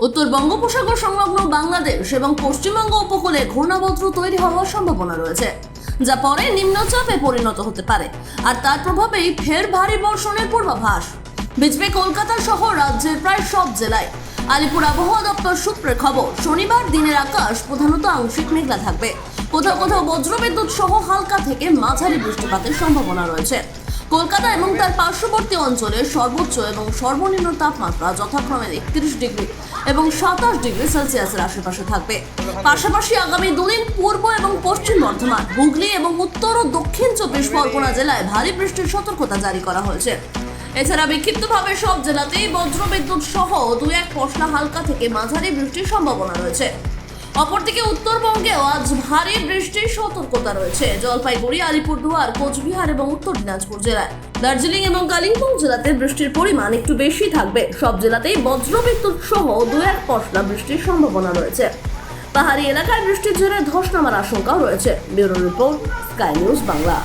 উত্তর বঙ্গোপসাগর সংলগ্ন বাংলাদেশ এবং পশ্চিমবঙ্গ উপকূলে ঘূর্ণাবর্ত তৈরি হওয়ার সম্ভাবনা রয়েছে, যা পরে নিম্নচাপে পরিণত হতে পারে। আর তার প্রভাবেই ফের ভারী বর্ষণের পূর্বাভাস ভিজবে কলকাতা সহ রাজ্যের প্রায় সব জেলায়। আলিপুর আবহাওয়া দপ্তর সূত্রে খবর, শনিবার দিনের আকাশ প্রধানত আংশিক মেঘলা থাকবে। কোথাও কোথাও বজ্রবিদ্যুৎ সহ হালকা থেকে মাঝারি বৃষ্টিপাতের সম্ভাবনা রয়েছে। কলকাতা এবং তার পার্শ্ববর্তী অঞ্চলে সর্বোচ্চ এবং সর্বনিম্ন তাপমাত্রা যথাক্রমে 31 ডিগ্রি এবং 27 ডিগ্রি সেলসিয়াসের আশেপাশে থাকবে। পাশাপাশি আগামী দুদিন পূর্ব এবং পশ্চিম বর্ধমান, হুগলি এবং উত্তর ও দক্ষিণ 24 পরগনা জেলায় ভারী বৃষ্টির সতর্কতা জারি করা হয়েছে। এছাড়া বিক্ষিপ্তভাবে সব জেলাতেই বজ্রবিদ্যুৎ সহ 2-1 পশলা হালকা থেকে মাঝারি বৃষ্টির সম্ভাবনা রয়েছে। অপরদিকে উত্তরবঙ্গেও আজ ভারী বৃষ্টির সতর্কতা রয়েছে। জলপাইগুড়ি, আলিপুরদুয়ার, কোচবিহার এবং উত্তর দিনাজপুর জেলায়। দার্জিলিং এবং কালিম্পং জেলাতে বৃষ্টির পরিমাণ একটু বেশি থাকবে। সব জেলাতেই বজ্রবিদ্যুৎ সহ 2-1 পশলা বৃষ্টির সম্ভাবনা রয়েছে। পাহাড়ি এলাকায় বৃষ্টির জেরে ধস নামার আশঙ্কাও রয়েছে। Bureau report, sky news Bangla.